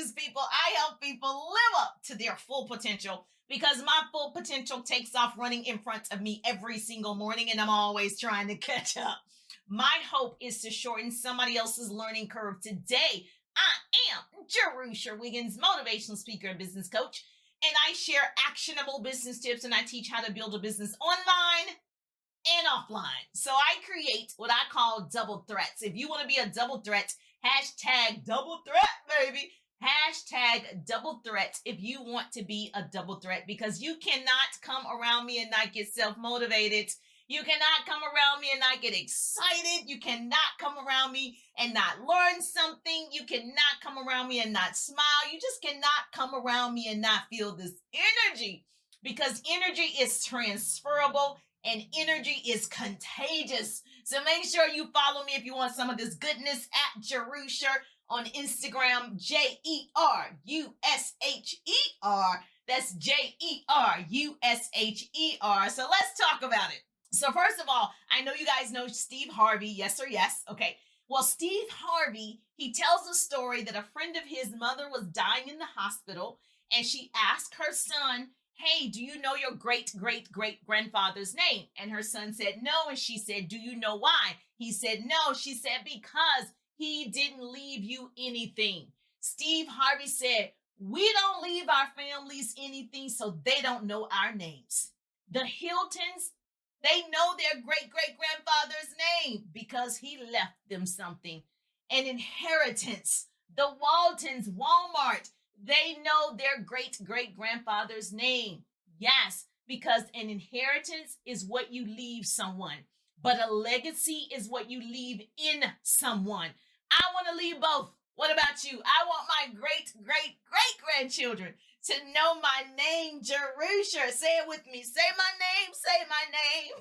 news, people. I help people live up to their full potential because my full potential takes off running in front of me every single morning, and I'm always trying to catch up. My hope is to shorten somebody else's learning curve today. I am Jerusher Wiggins, motivational speaker and business coach, and I share actionable business tips and I teach how to build a business online and offline. So I create what I call double threats. If you want to be a double threat, hashtag double threat, baby. Hashtag double threat if you want to be a double threat, because you cannot come around me and not get self-motivated. You cannot come around me and not get excited. You cannot come around me and not learn something. You cannot come around me and not smile. You just cannot come around me and not feel this energy, because energy is transferable and energy is contagious. So make sure you follow me if you want some of this goodness at Jerusher on Instagram, Jerusher. That's Jerusher. So let's talk about it. So first of all, I know you guys know Steve Harvey, yes or yes? Okay. Well, Steve Harvey, he tells a story that a friend of his mother was dying in the hospital, and she asked her son, hey, do you know your great-great-great-grandfather's name? And her son said no, and she said, do you know why? He said no. She said, because he didn't leave you anything. Steve Harvey said, we don't leave our families anything, so they don't know our names. The Hiltons, they know their great-great-grandfather's name because he left them something, an inheritance. The Waltons, Walmart, they know their great-great-grandfather's name. Yes, because an inheritance is what you leave someone, but a legacy is what you leave in someone. I want to leave both. What about you? I want my great-great-great-grandchildren to know my name, Jerusher. Say it with me. Say my name. Say my name.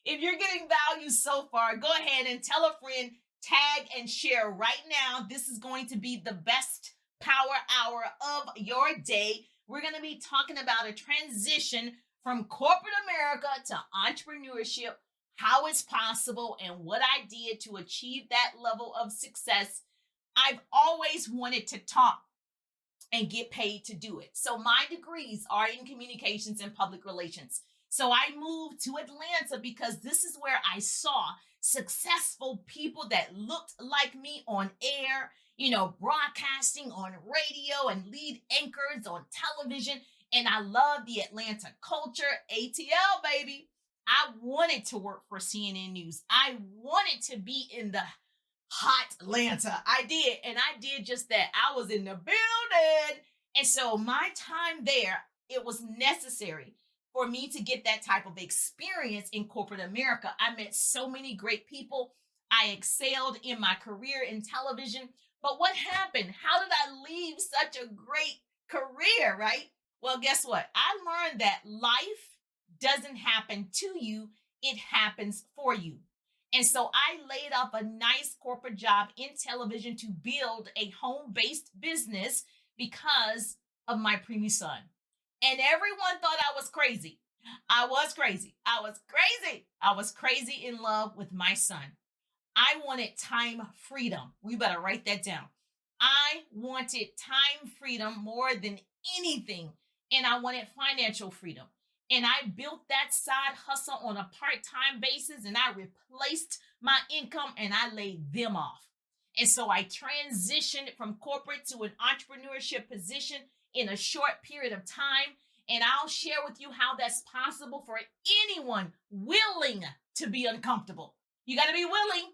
If you're getting value so far, go ahead and tell a friend, tag and share right now. This is going to be the best power hour of your day. We're going to be talking about a transition from corporate America to entrepreneurship, how it's possible, and what I did to achieve that level of success. I've always wanted to talk and get paid to do it. So my degrees are in communications and public relations. So I moved to Atlanta because this is where I saw successful people that looked like me on air, broadcasting on radio and lead anchors on television. And I love the Atlanta culture, ATL, baby. I wanted to work for CNN News. I wanted to be in the hot Atlanta. I did. And I did just that. I was in the building. And so my time there, it was necessary for me to get that type of experience in corporate America. I met so many great people. I excelled in my career in television. But what happened? How did I leave such a great career, right? Well, guess what? I learned that life doesn't happen to you. It happens for you. And so I laid off a nice corporate job in television to build a home-based business because of my preemie son. And everyone thought I was crazy. I was crazy. I was crazy. I was crazy in love with my son. I wanted time freedom. We better write that down. I wanted time freedom more than anything. And I wanted financial freedom. And I built that side hustle on a part-time basis, and I replaced my income and I laid them off. And so I transitioned from corporate to an entrepreneurship position in a short period of time. And I'll share with you how that's possible for anyone willing to be uncomfortable. You got to be willing.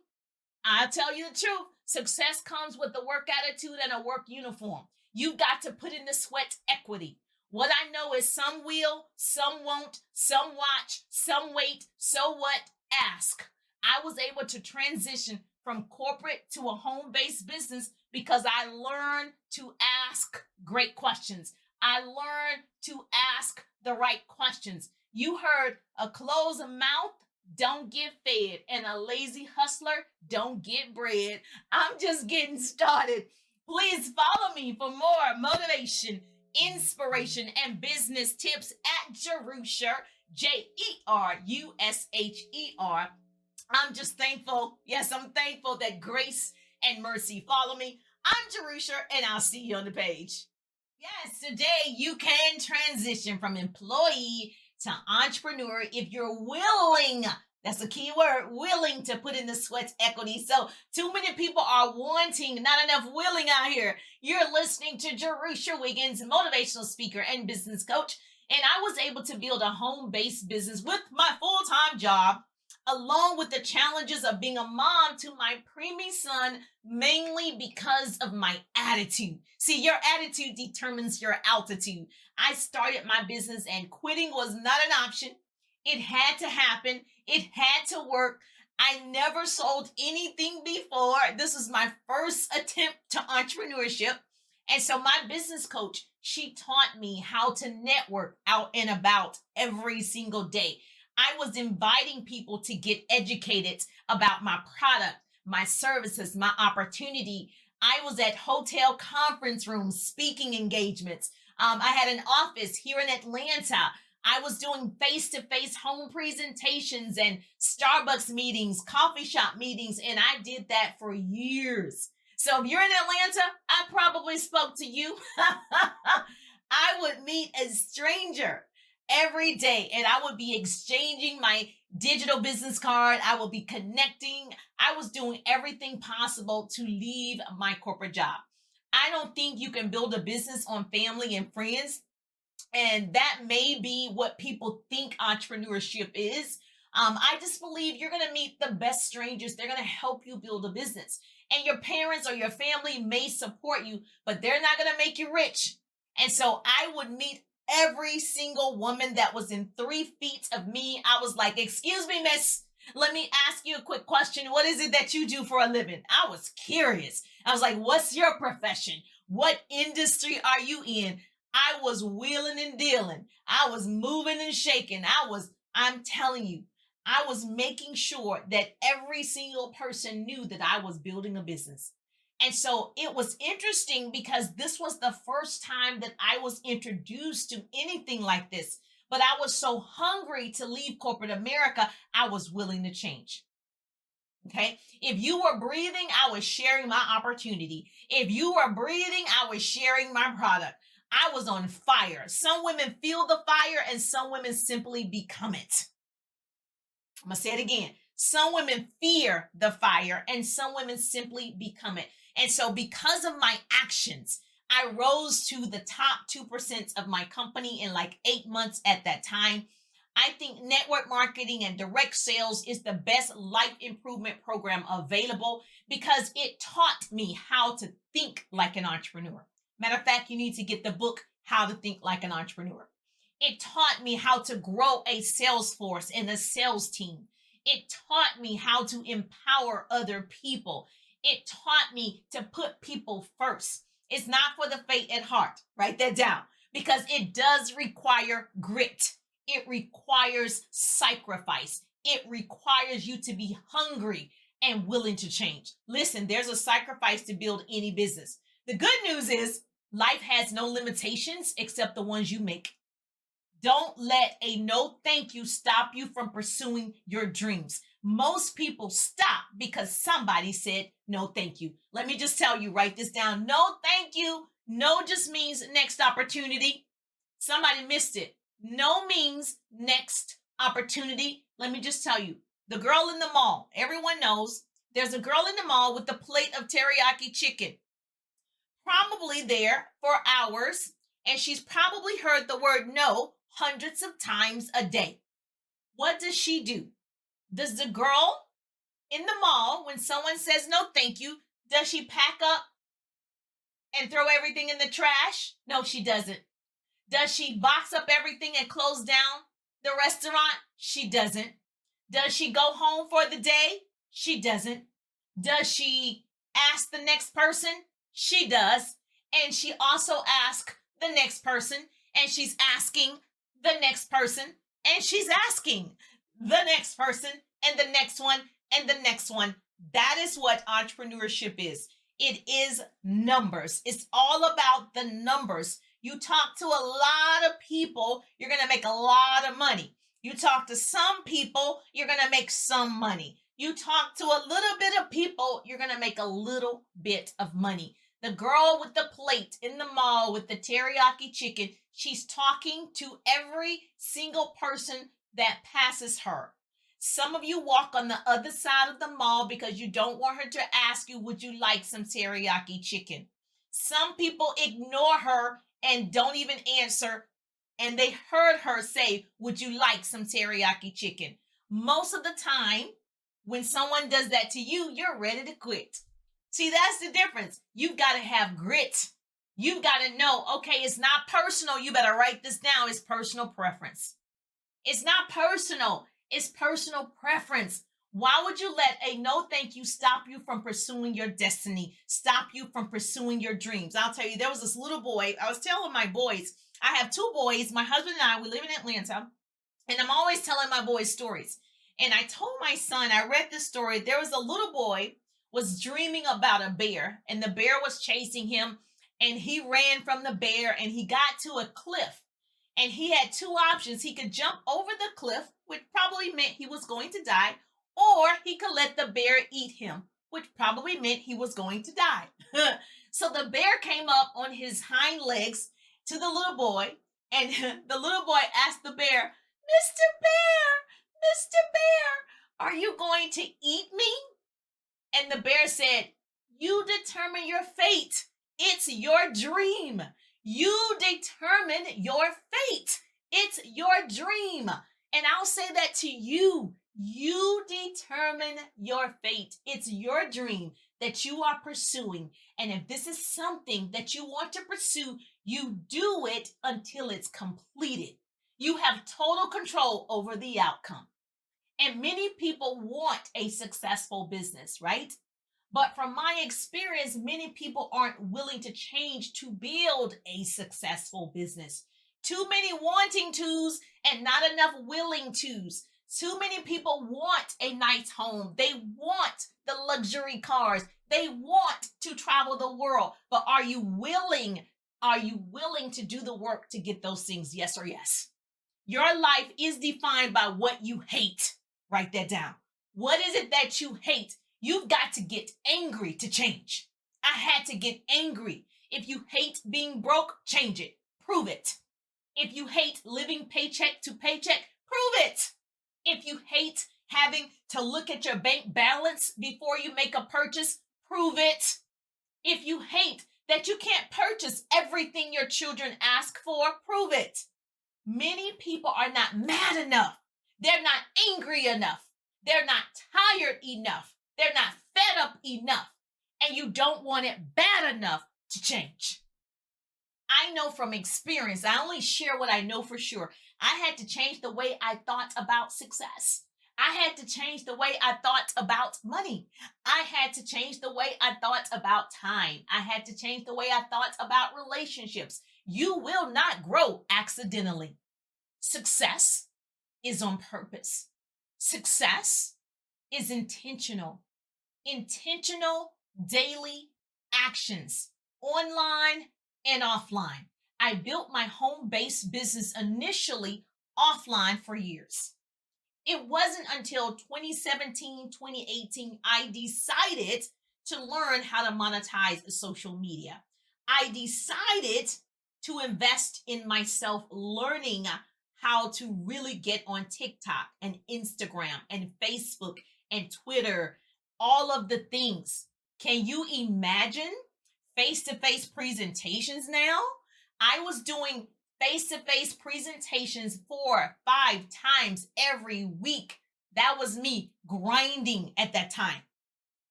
I'll tell you the truth. Success comes with a work attitude and a work uniform. You've got to put in the sweat equity. What I know is some will, some won't, some watch, some wait. So what? Ask. I was able to transition from corporate to a home-based business because I learned to ask great questions. I learned to ask the right questions. You heard a closed mouth don't get fed, and a lazy hustler don't get bread. I'm just getting started. Please follow me for more motivation, inspiration, and business tips at Jerusher, Jerusher. I'm just thankful. Yes, I'm thankful that grace and mercy follow me. I'm Jerusher, and I'll see you on the page. Yes, today you can transition from employee to entrepreneur if you're willing. That's a key word, willing to put in the sweat equity. So, too many people are wanting, not enough willing out here. You're listening to Jerusher Wiggins, motivational speaker and business coach. And I was able to build a home based business with my full time job, along with the challenges of being a mom to my preemie son, mainly because of my attitude. See, your attitude determines your altitude. I started my business and quitting was not an option. It had to happen, it had to work. I never sold anything before. This was my first attempt to entrepreneurship. And so, my business coach, she taught me how to network out and about every single day. I was inviting people to get educated about my product, my services, my opportunity. I was at hotel conference rooms, speaking engagements. I had an office here in Atlanta. I was doing face to face home presentations and Starbucks meetings, coffee shop meetings, and I did that for years. So if you're in Atlanta, I probably spoke to you. I would meet a stranger every day and I would be exchanging my digital business card. I would be connecting. I was doing everything possible to leave my corporate job. I don't think you can build a business on family and friends. And that may be what people think entrepreneurship is. I just believe you're going to meet the best strangers. They're going to help you build a business. And your parents or your family may support you, but they're not going to make you rich. And so I would meet every single woman that was in 3 feet of me. I was like, excuse me, miss, let me ask you a quick question. What is it that you do for a living? I was curious. I was like, what's your profession? What industry are you in? I was wheeling and dealing. I was moving and shaking. I'm telling you, I was making sure that every single person knew that I was building a business. And so it was interesting because this was the first time that I was introduced to anything like this. But I was so hungry to leave corporate America, I was willing to change. Okay. If you were breathing, I was sharing my opportunity. If you were breathing, I was sharing my product. I was on fire. Some women feel the fire and some women simply become it. I'm going to say it again. Some women fear the fire and some women simply become it. And so because of my actions, I rose to the top 2% of my company in like 8 months at that time. I think network marketing and direct sales is the best life improvement program available because it taught me how to think like an entrepreneur. Matter of fact, you need to get the book, How to Think Like an Entrepreneur. It taught me how to grow a sales force and a sales team. It taught me how to empower other people. It taught me to put people first. It's not for the faint at heart. Write that down because it does require grit. It requires sacrifice. It requires you to be hungry and willing to change. Listen, there's a sacrifice to build any business. The good news is life has no limitations except the ones you make. Don't let a no thank you stop you from pursuing your dreams. Most people stop because somebody said no thank you. Let me just tell you, write this down. No thank you. No just means next opportunity. Somebody missed it. No means next opportunity. Let me just tell you, the girl in the mall, everyone knows there's a girl in the mall with a plate of teriyaki chicken, probably there for hours, and she's probably heard the word no hundreds of times a day. What does she do? Does the girl in the mall, when someone says no thank you, does she pack up and throw everything in the trash? No, she doesn't. Does she box up everything and close down the restaurant? She doesn't. Does she go home for the day? She doesn't. Does she ask the next person? She does. And she also asks the next person, and she's asking the next person, and she's asking the next person, and the next one, and the next one. That is what entrepreneurship is. It is numbers. It's all about the numbers. You talk to a lot of people, you're going to make a lot of money. You talk to some people, you're going to make some money. You talk to a little bit of people, you're going to make a little bit of money. The girl with the plate in the mall with the teriyaki chicken, she's talking to every single person that passes her. Some of you walk on the other side of the mall because you don't want her to ask you, would you like some teriyaki chicken? Some people ignore her and don't even answer, and they heard her say, would you like some teriyaki chicken? Most of the time, when someone does that to you, you're ready to quit. See, that's the difference. You've got to have grit. You've got to know, okay, it's not personal. You better write this down. It's personal preference. It's not personal. It's personal preference. Why would you let a no thank you stop you from pursuing your destiny, stop you from pursuing your dreams? I'll tell you, there was this little boy. I was telling my boys, I have two boys, my husband and I, we live in Atlanta, and I'm always telling my boys stories. And I told my son, I read this story. There was a little boy was dreaming about a bear, and the bear was chasing him, and he ran from the bear, and he got to a cliff. And he had two options. He could jump over the cliff, which probably meant he was going to die, or he could let the bear eat him, which probably meant he was going to die. So the bear came up on his hind legs to the little boy, and the little boy asked the bear, Mr. Bear, Mr. Bear, are you going to eat me? And the bear said, you determine your fate. It's your dream. You determine your fate. It's your dream. And I'll say that to you. You determine your fate. It's your dream that you are pursuing. And if this is something that you want to pursue, you do it until it's completed. You have total control over the outcome. And many people want a successful business, right? But from my experience, many people aren't willing to change to build a successful business. Too many wanting tos and not enough willing tos. Too many people want a nice home. They want the luxury cars. They want to travel the world. But are you willing? Are you willing to do the work to get those things? Yes or yes? Your life is defined by what you hate. Write that down. What is it that you hate? You've got to get angry to change. I had to get angry. If you hate being broke, change it. Prove it. If you hate living paycheck to paycheck, prove it. If you hate having to look at your bank balance before you make a purchase, prove it. If you hate that you can't purchase everything your children ask for, prove it. Many people are not mad enough. They're not angry enough. They're not tired enough. They're not fed up enough. And you don't want it bad enough to change. I know from experience, I only share what I know for sure. I had to change the way I thought about success. I had to change the way I thought about money. I had to change the way I thought about time. I had to change the way I thought about relationships. You will not grow accidentally. Success is on purpose. Success is intentional. Intentional daily actions, online and offline. I built my home-based business initially offline for years. It wasn't until 2017, 2018, I decided to learn how to monetize social media. I decided to invest in myself, learning how to really get on TikTok and Instagram and Facebook and Twitter, all of the things. Can you imagine face-to-face presentations now? I was doing face-to-face presentations 4-5 times every week. That was me grinding at that time.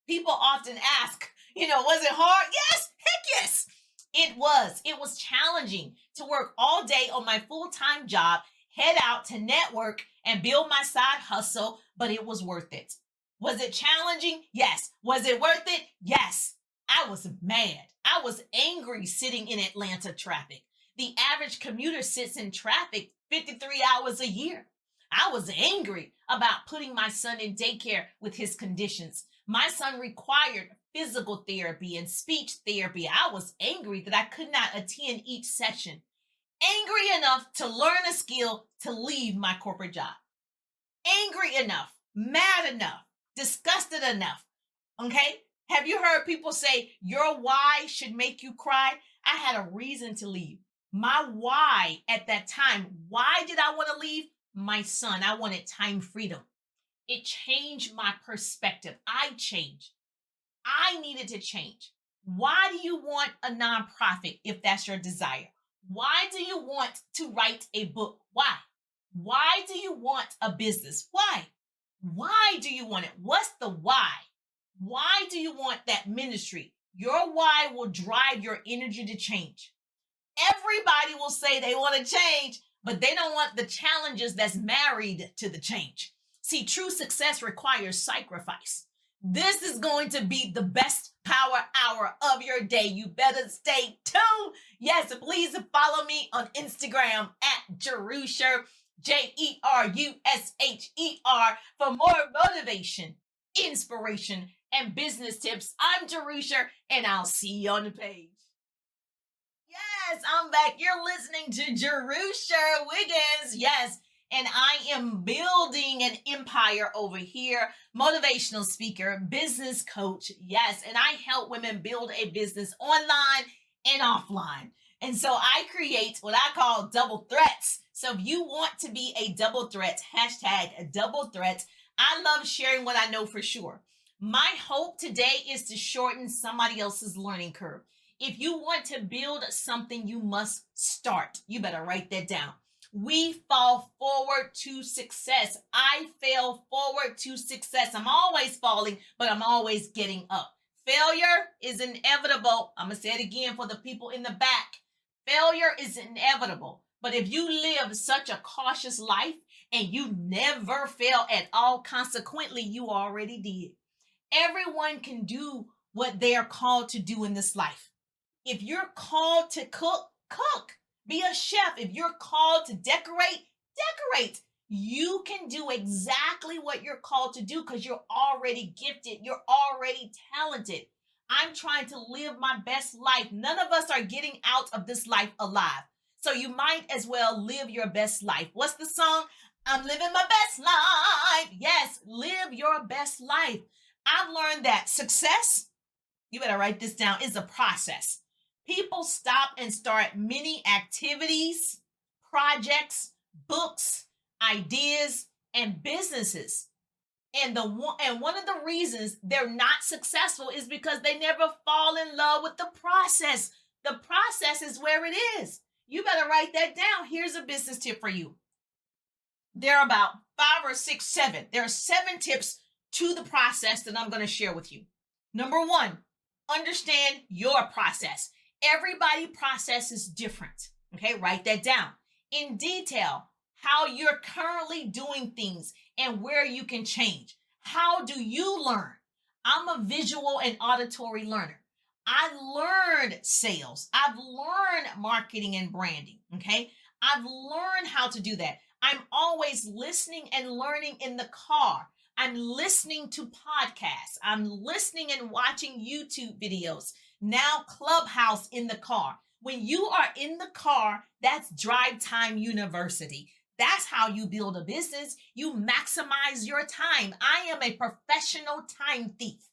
People often ask, was it hard? Yes, heck yes. It was. It was challenging to work all day on my full-time job, head out to network and build my side hustle, but it was worth it. Was it challenging? Yes. Was it worth it? Yes. I was mad. I was angry sitting in Atlanta traffic. The average commuter sits in traffic 53 hours a year. I was angry about putting my son in daycare with his conditions. My son required physical therapy and speech therapy. I was angry that I could not attend each session. Angry enough to learn a skill to leave my corporate job. Angry enough, mad enough, disgusted enough, okay, Have you heard people say your why should make you cry? I had a reason to leave. My why at that time, why did I want to leave? My son, I wanted time freedom. It changed my perspective. I changed. I needed to change. Why do you want a nonprofit if that's your desire? Why do you want to write a book? Why? Why do you want a business? Why? Why do you want it? What's the why? Why do you want that ministry? Your why will drive your energy to change. Everybody will say they want to change, but they don't want the challenges that's married to the change. See, true success requires sacrifice. This is going to be the best power hour of your day. You better stay tuned. Yes, please follow me on Instagram at Jerusher, Jerusher, for more motivation, inspiration, and business tips. I'm Jerusher, and I'll see you on the page. Yes, I'm back. You're listening to Jerusher Wiggins. Yes, and I am building an empire over here. Motivational speaker, business coach. Yes, and I help women build a business online and offline. And so I create what I call double threats. So if you want to be a double threat, hashtag double threat, I love sharing what I know for sure. My hope today is to shorten somebody else's learning curve. If you want to build something, you must start. You better write that down. We fall forward to success. I fail forward to success. I'm always falling, but I'm always getting up. Failure is inevitable. I'm going to say it again for the people in the back. Failure is inevitable. But if you live such a cautious life and you never fail at all, consequently, you already did. Everyone can do what they are called to do in this life. If you're called to cook, cook. Be a chef. If you're called to decorate, decorate. You can do exactly what you're called to do because you're already gifted. You're already talented. I'm trying to live my best life. None of us are getting out of this life alive. So you might as well live your best life. What's the song? I'm living my best life. Yes, live your best life. I've learned that success, you better write this down, is a process. People stop and start many activities, projects, books, ideas, and businesses. And one of the reasons they're not successful is because they never fall in love with the process. The process is where it is. You better write that down. Here's a business tip for you. There are about 5 or 6, 7. There are 7 tips to the process that I'm going to share with you. Number 1, understand your process. Everybody's process is different. Okay, write that down. In detail, how you're currently doing things and where you can change. How do you learn? I'm a visual and auditory learner. I learned sales. I've learned marketing and branding. Okay, I've learned how to do that. I'm always listening and learning in the car. I'm listening to podcasts. I'm listening and watching YouTube videos. Now Clubhouse in the car. When you are in the car, that's Drive Time University. That's how you build a business. You maximize your time. I am a professional time thief.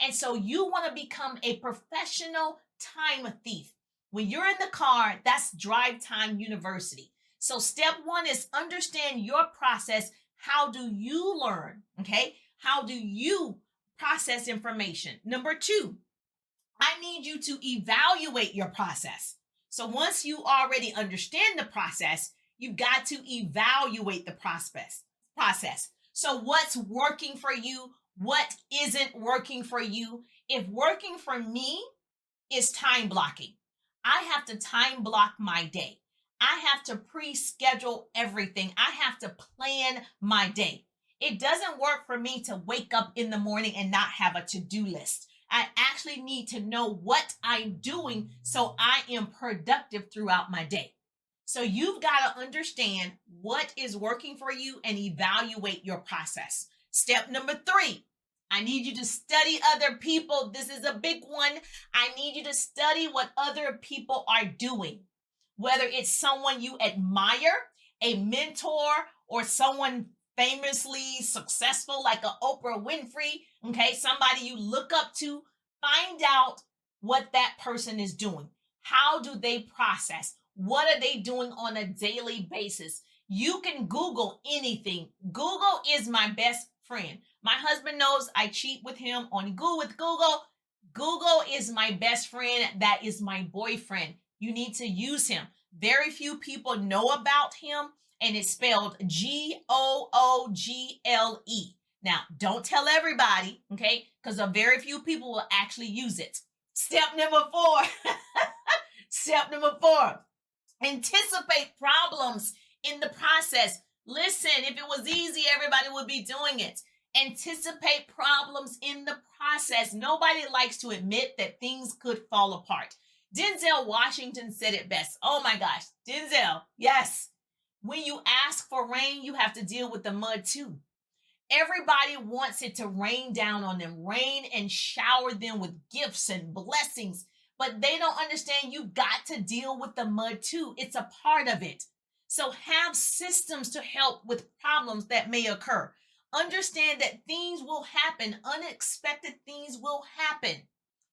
And so you want to become a professional time thief. When you're in the car, that's Drive Time University. So step 1 is understand your process. How do you learn? Okay. How do you process information? Number 2, I need you to evaluate your process. So once you already understand the process, you've got to evaluate the process. So what's working for you? What isn't working for you? If working for me is time blocking, I have to time block my day. I have to pre-schedule everything. I have to plan my day. It doesn't work for me to wake up in the morning and not have a to-do list. I actually need to know what I'm doing so I am productive throughout my day. So you've got to understand what is working for you and evaluate your process. Step number 3, I need you to study other people. This is a big one. I need you to study what other people are doing. Whether it's someone you admire, a mentor, or someone famously successful like a Oprah Winfrey, okay, somebody you look up to, Find out what that person is doing. How do they process? What are they doing on a daily basis? You can Google anything. Google is my best friend. My husband knows I cheat with him on Google. Google is my best friend. That is my boyfriend. You need to use him. Very few people know about him, and it's spelled Google. Now, don't tell everybody, okay? Because very few people will actually use it. Step number 4. Step number 4. Anticipate problems in the process. Listen, if it was easy, everybody would be doing it. Anticipate problems in the process. Nobody likes to admit that things could fall apart. Denzel Washington said it best. Oh my gosh, Denzel, yes. When you ask for rain, you have to deal with the mud too. Everybody wants it to rain down on them, rain and shower them with gifts and blessings, but they don't understand you've got to deal with the mud too. It's a part of it. So have systems to help with problems that may occur. Understand that things will happen. Unexpected things will happen.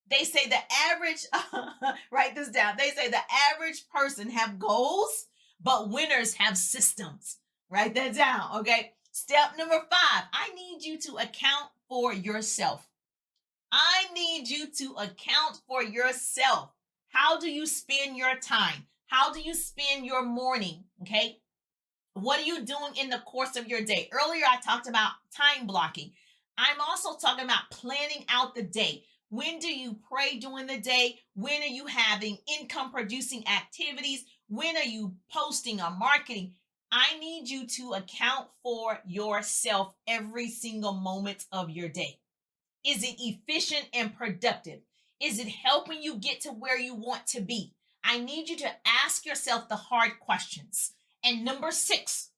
They say the average, write this down. They say the average person have goals, but winners have systems. Write that down, okay? Step number 5, I need you to account for yourself. I need you to account for yourself. How do you spend your time? How do you spend your morning? Okay. What are you doing in the course of your day? Earlier, I talked about time blocking. I'm also talking about planning out the day. When do you pray during the day? When are you having income producing activities? When are you posting or marketing? I need you to account for yourself every single moment of your day. Is it efficient and productive? Is it helping you get to where you want to be? I need you to ask yourself the hard questions. And number 6,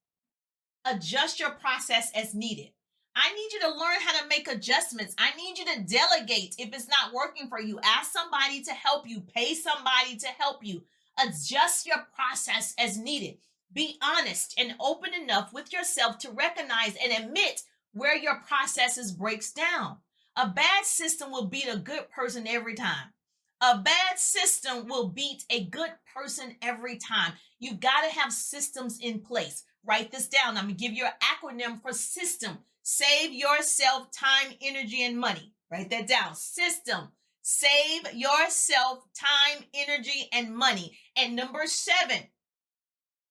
adjust your process as needed. I need you to learn how to make adjustments. I need you to delegate if it's not working for you. Ask somebody to help you. Pay somebody to help you. Adjust your process as needed. Be honest and open enough with yourself to recognize and admit where your processes breaks down. A bad system will beat a good person every time. A bad system will beat a good person every time. You've got to have systems in place. Write this down. I'm going to give you an acronym for system. Save yourself time, energy, and money. Write that down. System. Save yourself time, energy, and money. And number 7,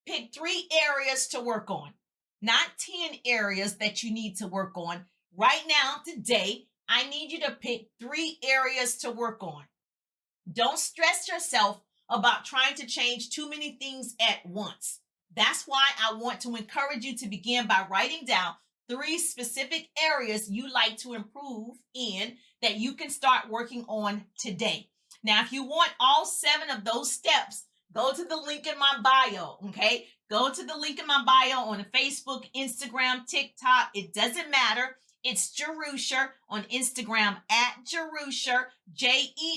pick 3 areas to work on, not 10 areas that you need to work on. Right now, today, I need you to pick 3 areas to work on. Don't stress yourself about trying to change too many things at once. That's why I want to encourage you to begin by writing down 3 specific areas you like to improve in that you can start working on today. Now, if you want all 7 of those steps, go to the link in my bio, okay? Go to the link in my bio on Facebook, Instagram, TikTok. It doesn't matter. It's Jerusher on Instagram at Jerusher, Jerusher.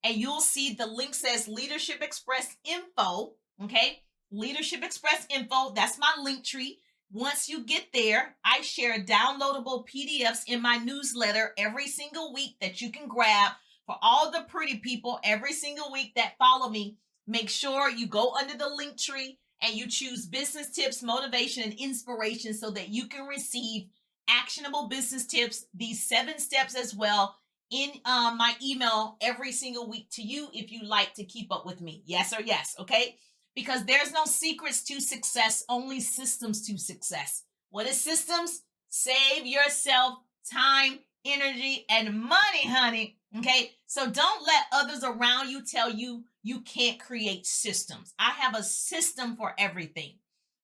And you'll see the link says Leadership Express Info, okay? Leadership Express Info, that's my link tree. Once you get there, I share downloadable PDFs in my newsletter every single week that you can grab for all the pretty people every single week that follow me. Make sure you go under the link tree and you choose business tips, motivation, and inspiration so that you can receive actionable business tips, these 7 steps as well, in my email every single week to you if you like to keep up with me. Yes or yes, okay? Because there's no secrets to success, only systems to success. What is systems? Save yourself time, energy, and money, honey. Okay, so don't let others around you tell you you can't create systems. I have a system for everything.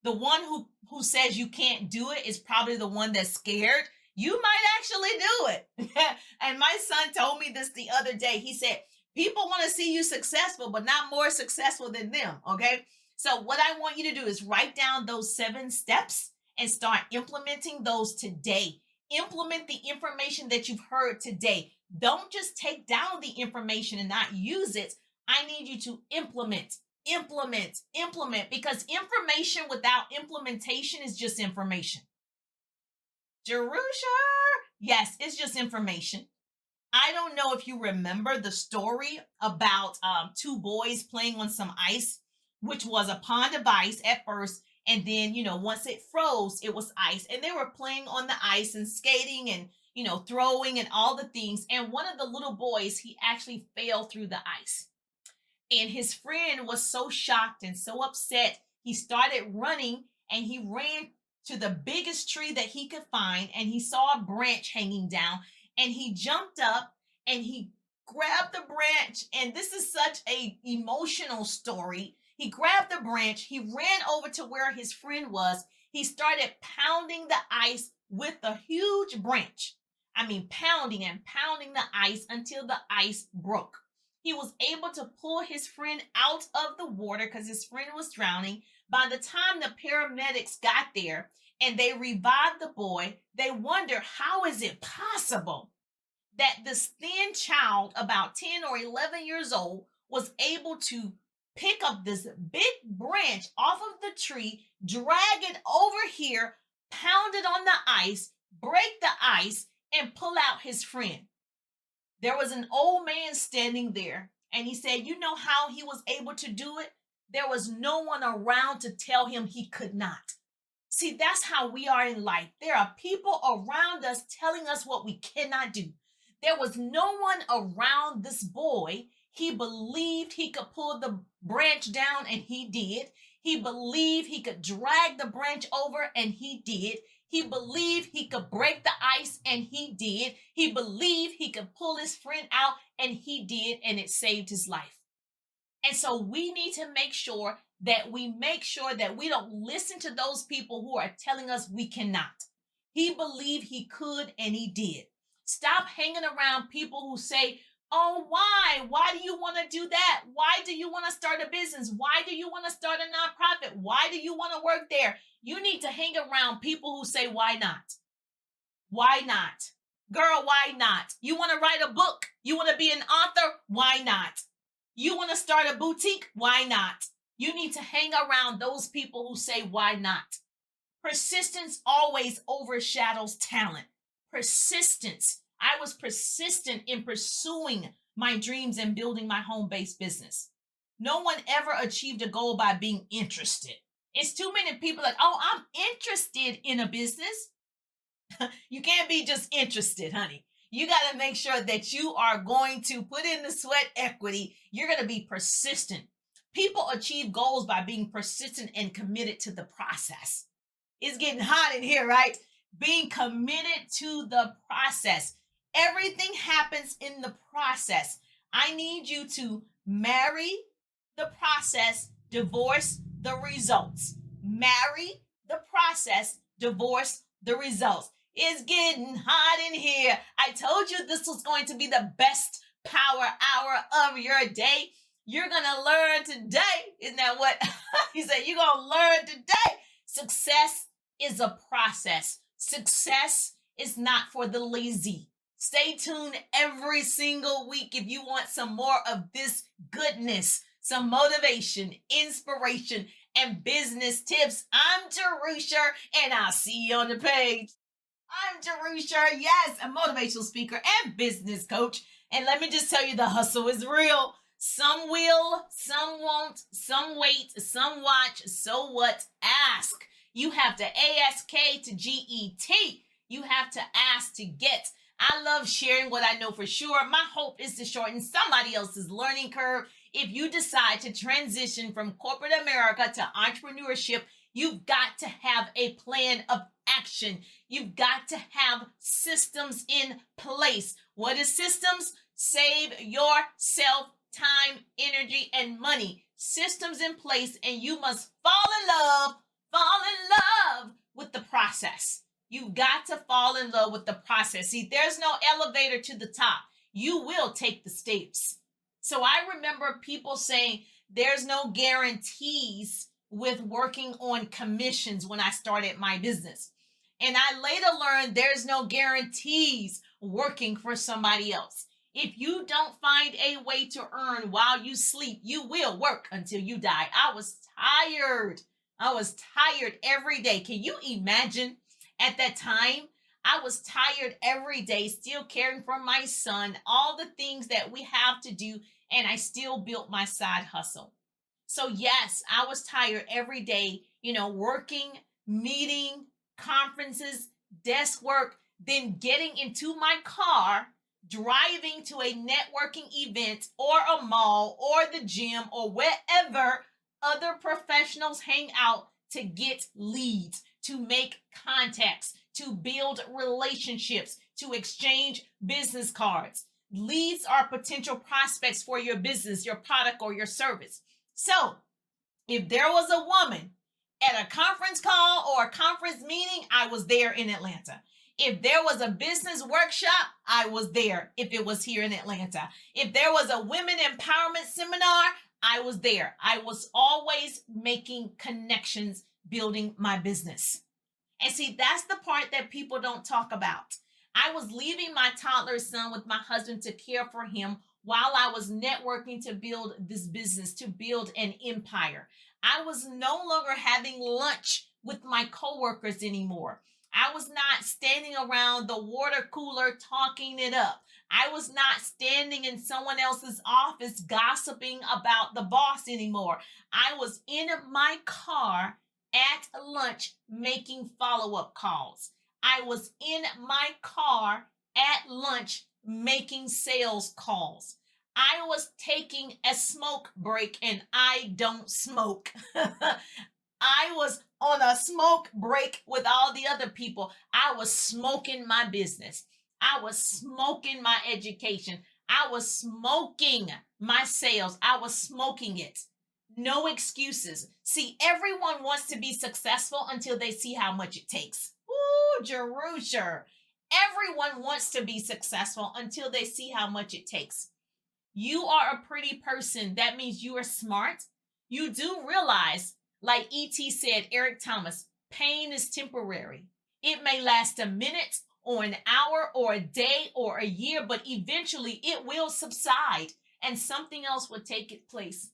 The one who says you can't do it is probably the one that's scared. You might actually do it. And my son told me this the other day. He said, people want to see you successful, but not more successful than them. Okay, so what I want you to do is write down those 7 steps and start implementing those today. Implement the information that you've heard today. Don't just take down the information and not use it. I need you to implement, because information without implementation is just information. Jerusher, Yes, it's just information. I don't know if you remember the story about two boys playing on some ice, which was a pond of ice at first. And then, once it froze, it was ice. And they were playing on the ice and skating and, throwing and all the things. And one of the little boys, he actually fell through the ice. And his friend was so shocked and so upset. He started running and he ran to the biggest tree that he could find. And he saw a branch hanging down and he jumped up and he grabbed the branch. And this is such a emotional story. He grabbed the branch, he ran over to where his friend was. He started pounding the ice with a huge branch. I mean, pounding and pounding the ice until the ice broke. He was able to pull his friend out of the water because his friend was drowning. By the time the paramedics got there and they revived the boy, they wonder, how is it possible that this thin child, about 10 or 11 years old, was able to pick up this big branch off of the tree, drag it over here, pound it on the ice, break the ice, and pull out his friend? There was an old man standing there, and he said, you know how he was able to do it? There was no one around to tell him he could not. See, that's how we are in life. There are people around us telling us what we cannot do. There was no one around this boy. He believed he could pull the branch down, and he did. He believed he could drag the branch over, and he did. He believed he could break the ice, and he did. He believed he could pull his friend out, and he did, and it saved his life. And so we need to make sure that we don't listen to those people who are telling us we cannot. He believed he could, and he did. Stop hanging around people who say, oh, why? Why do you want to do that? Why do you want to start a business? Why do you want to start a nonprofit? Why do you want to work there? You need to hang around people who say, why not? Why not? Girl, why not? You want to write a book? You want to be an author? Why not? You want to start a boutique? Why not? You need to hang around those people who say, why not? Persistence always overshadows talent. Persistence. I was persistent in pursuing my dreams and building my home-based business. No one ever achieved a goal by being interested. It's too many people like, oh, I'm interested in a business. You can't be just interested, honey. You got to make sure that you are going to put in the sweat equity. You're going to be persistent. People achieve goals by being persistent and committed to the process. It's getting hot in here, right? Being committed to the process. Everything happens in the process. I need you to marry the process, divorce the results. Marry the process, divorce the results. It's getting hot in here. I told you this was going to be the best power hour of your day. You're going to learn today. Isn't that what he said? You're going to learn today. Success is a process. Success is not for the lazy. Stay tuned every single week if you want some more of this goodness, some motivation, inspiration, and business tips. I'm Jerusher, and I'll see you on the page. I'm Jerusher, yes, a motivational speaker and business coach. And let me just tell you, the hustle is real. Some will, some won't, some wait, some watch. So what? Ask. You have to ask to GET. You have to ask to get. I love sharing what I know for sure. My hope is to shorten somebody else's learning curve. If you decide to transition from corporate America to entrepreneurship, you've got to have a plan of action. You've got to have systems in place. What is systems? Save yourself time, energy, and money. Systems in place, and you must fall in love with the process. You've got to fall in love with the process. See, there's no elevator to the top. You will take the steps. So I remember people saying there's no guarantees with working on commissions when I started my business. And I later learned there's no guarantees working for somebody else. If you don't find a way to earn while you sleep, you will work until you die. I was tired every day. Can you imagine at that time? I was tired every day, still caring for my son, all the things that we have to do, and I still built my side hustle. So, yes, I was tired every day, working, meeting, conferences, desk work, then getting into my car, driving to a networking event or a mall or the gym or wherever other professionals hang out to get leads, to make contacts, to build relationships, to exchange business cards. Leads are potential prospects for your business, your product, or your service. So, if there was a woman at a conference call or a conference meeting, I was there in Atlanta. If there was a business workshop, I was there if it was here in Atlanta. If there was a women empowerment seminar, I was there. I was always making connections, building my business. And see, that's the part that people don't talk about. I was leaving my toddler son with my husband to care for him while I was networking to build this business, to build an empire. I was no longer having lunch with my coworkers anymore. I was not standing around the water cooler talking it up. I was not standing in someone else's office gossiping about the boss anymore. I was in my car at lunch making follow-up calls. I was in my car at lunch making sales calls. I was taking a smoke break, and I don't smoke. I was on a smoke break with all the other people. I was smoking my business. I was smoking my education. I was smoking my sales. I was smoking it. No excuses. See, everyone wants to be successful until they see how much it takes. Ooh, Jerusher. Everyone wants to be successful until they see how much it takes. You are a pretty person. That means you are smart. You do realize, like E.T. said, Eric Thomas, pain is temporary. It may last a minute or an hour or a day or a year, but eventually it will subside and something else will take its place.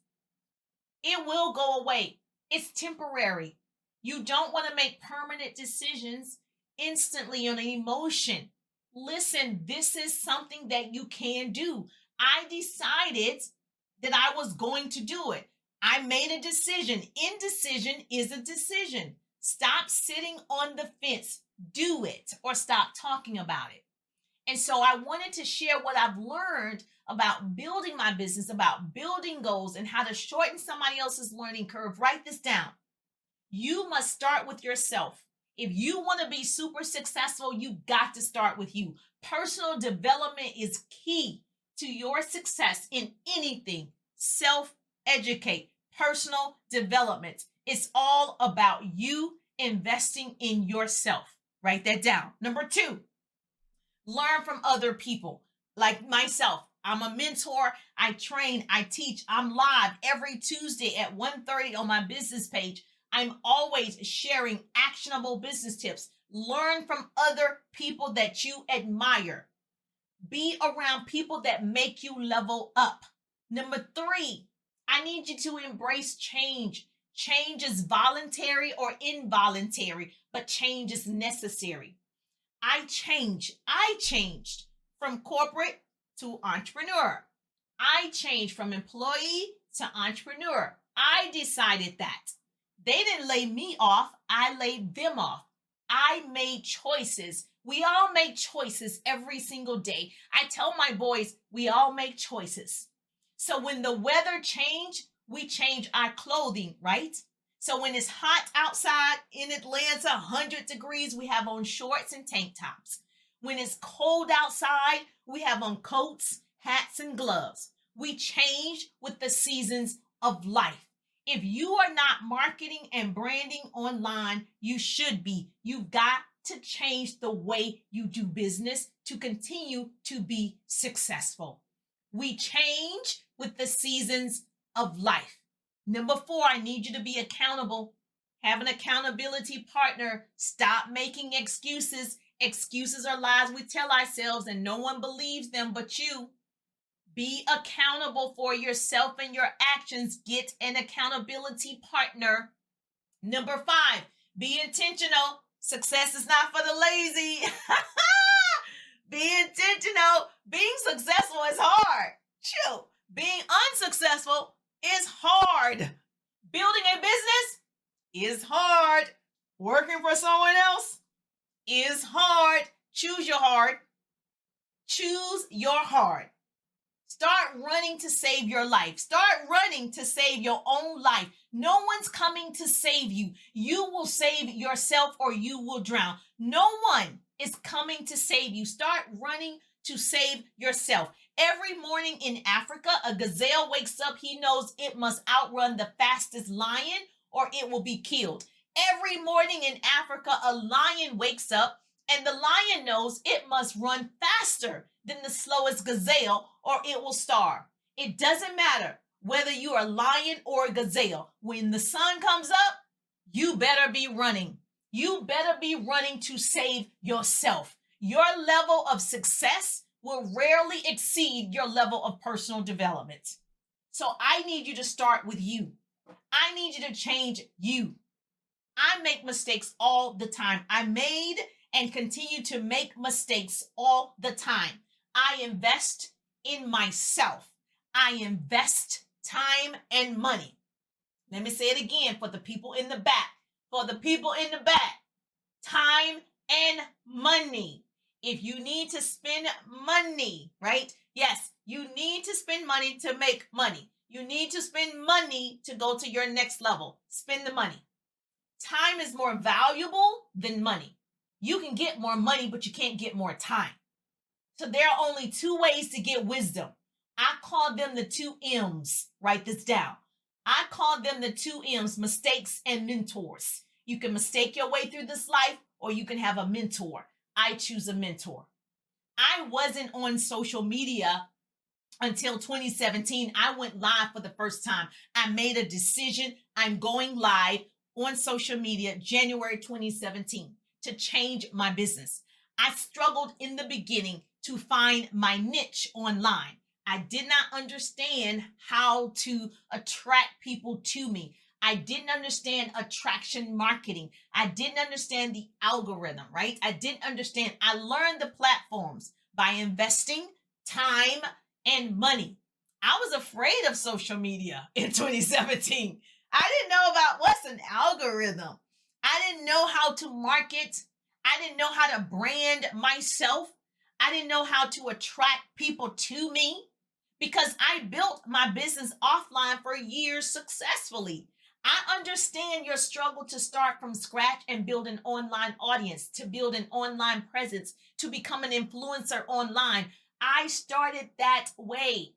It will go away. It's temporary. You don't want to make permanent decisions instantly on an emotion. Listen, this is something that you can do. I decided that I was going to do it. I made a decision. Indecision is a decision. Stop sitting on the fence. Do it or stop talking about it. And so I wanted to share what I've learned about building my business, about building goals, and how to shorten somebody else's learning curve. Write this down. You must start with yourself. If you want to be super successful, you got to start with you. Personal development is key to your success in anything. Self-educate, personal development. It's all about you investing in yourself. Write that down. Number 2, learn from other people like myself. I'm a mentor. I train, I teach. I'm live every Tuesday at 1:30 on my business page. I'm always sharing actionable business tips. Learn from other people that you admire. Be around people that make you level up. Number 3, I need you to embrace change. Change is voluntary or involuntary, but change is necessary. I changed from corporate to entrepreneur. I changed from employee to entrepreneur. I decided that. They didn't lay me off. I laid them off. I made choices. We all make choices every single day. I tell my boys, we all make choices. So when the weather change, we change our clothing, right? So when it's hot outside in Atlanta, 100 degrees, we have on shorts and tank tops. When it's cold outside, we have on coats, hats, and gloves. We change with the seasons of life. If you are not marketing and branding online, you should be. You've got to change the way you do business to continue to be successful. We change with the seasons of life. Number 4, I need you to be accountable. Have an accountability partner. Stop making excuses. Excuses are lies we tell ourselves and no one believes them but you. Be accountable for yourself and your actions. Get an accountability partner. Number 5, be intentional. Success is not for the lazy. Be intentional. Being successful is hard. Shoot. Being unsuccessful is hard. Building a business is hard. Working for someone else is hard. Choose your hard. Choose your hard. Start running to save your life. Start running to save your own life. No one's coming to save you. You will save yourself or you will drown. No one is coming to save you. Start running to save yourself. Every morning in Africa, a gazelle wakes up. He knows it must outrun the fastest lion or it will be killed. Every morning in Africa, a lion wakes up and the lion knows it must run faster than the slowest gazelle or it will starve. It doesn't matter whether you are a lion or a gazelle. When the sun comes up, you better be running. You better be running to save yourself. Your level of success will rarely exceed your level of personal development. So I need you to start with you. I need you to change you. I make mistakes all the time. I made and continue to make mistakes all the time. I invest in myself. I invest time and money. Let me say it again for the people in the back. For the people in the back, time and money. If you need to spend money, right? Yes, you need to spend money to make money. You need to spend money to go to your next level. Spend the money. Time is more valuable than money. You can get more money, but you can't get more time. So there are only two ways to get wisdom. I call them the two M's. Write this down. I call them the two M's, mistakes and mentors. You can mistake your way through this life or you can have a mentor. I choose a mentor. I wasn't on social media until 2017. I went live for the first time. I made a decision. I'm going live on social media January 2017 to change my business. I struggled in the beginning to find my niche online. I did not understand how to attract people to me. I didn't understand attraction marketing. I didn't understand the algorithm, right? I didn't understand. I learned the platforms by investing time and money. I was afraid of social media in 2017. I didn't know about what's an algorithm. I didn't know how to market. I didn't know how to brand myself. I didn't know how to attract people to me because I built my business offline for years successfully. I understand your struggle to start from scratch and build an online audience, to build an online presence, to become an influencer online. I started that way.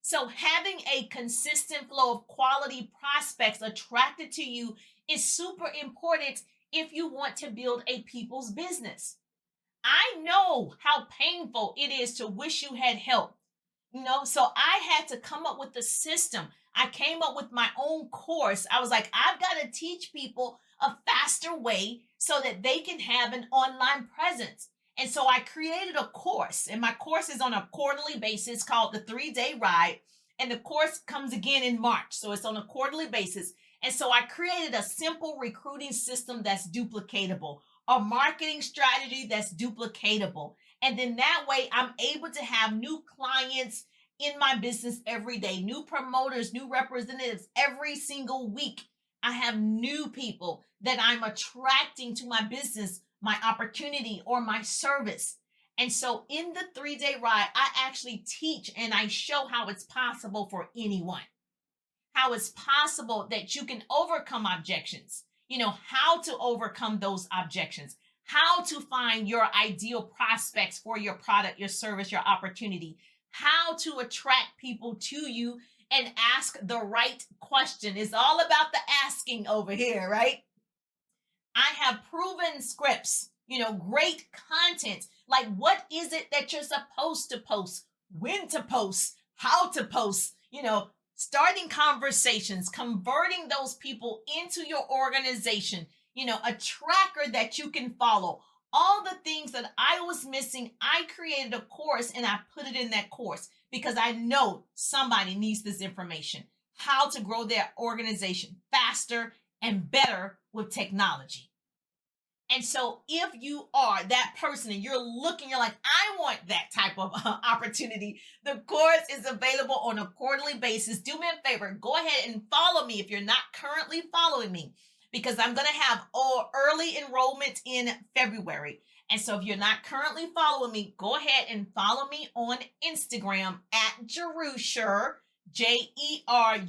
So having a consistent flow of quality prospects attracted to you is super important if you want to build a people's business. I know how painful it is to wish you had help. So I had to come up with a system. I came up with my own course. I was like, I've got to teach people a faster way so that they can have an online presence. And so I created a course, and my course is on a quarterly basis called the 3-Day Ride. And the course comes again in March. So it's on a quarterly basis. And so I created a simple recruiting system that's duplicatable, a marketing strategy that's duplicatable. And then that way I'm able to have new clients in my business every day, new promoters, new representatives every single week. I have new people that I'm attracting to my business, my opportunity, or my service. And so in the 3-Day Ride, I actually teach and I show how it's possible for anyone, how it's possible that you can overcome objections, how to overcome those objections, how to find your ideal prospects for your product, your service, your opportunity, how to attract people to you and ask the right question. It's all about the asking over here, right? I have proven scripts, great content. Like, what is it that you're supposed to post, when to post, how to post, starting conversations, converting those people into your organization, a tracker that you can follow. All the things that I was missing, I created a course and I put it in that course because I know somebody needs this information. How to grow their organization faster and better with technology. And so if you are that person and you're looking, you're like, I want that type of opportunity, the course is available on a quarterly basis. Do me a favor, go ahead and follow me if you're not currently following me, because I'm going to have early enrollment in February. And so if you're not currently following me, go ahead and follow me on Instagram at Jerusher, Jerusher.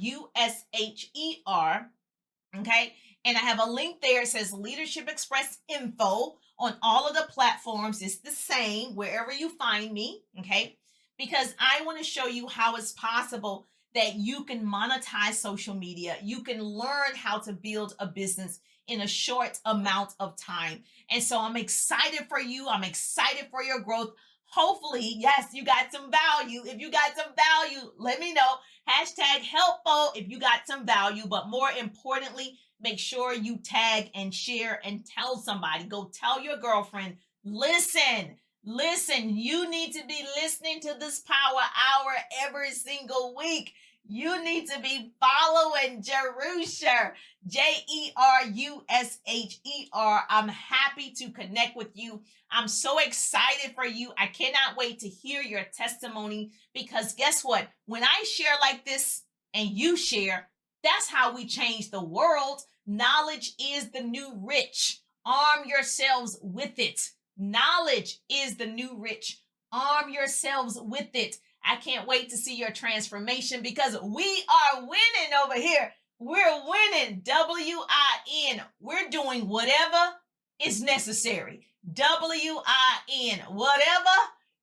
Okay. And I have a link there. It says Leadership Express info on all of the platforms. It's the same wherever you find me. Okay. Because I want to show you how it's possible that you can monetize social media. You can learn how to build a business in a short amount of time. And so I'm excited for you. I'm excited for your growth. Hopefully, yes, you got some value. If you got some value, let me know. Hashtag helpful if you got some value. But more importantly, make sure you tag and share and tell somebody. Go tell your girlfriend, listen, you need to be listening to this power hour every single week. You need to be following Jerusher, Jerusher. I'm happy to connect with you. I'm so excited for you. I cannot wait to hear your testimony, because guess what? When I share like this and you share, that's how we change the world. Knowledge is the new rich. Arm yourselves with it. Knowledge is the new rich. Arm yourselves with it. I can't wait to see your transformation, because we are winning over here. We're winning. WIN. We're doing whatever is necessary. WIN. Whatever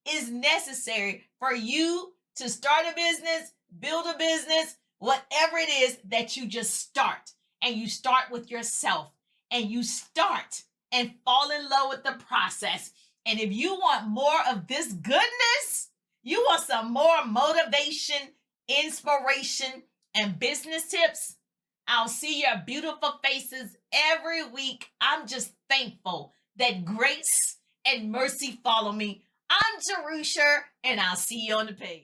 is necessary for you to start a business, build a business, whatever it is that you just start. And you start with yourself, and you start and fall in love with the process. And if you want more of this goodness, you want some more motivation, inspiration, and business tips, I'll see your beautiful faces every week. I'm just thankful that grace and mercy follow me. I'm Jerusher, and I'll see you on the page.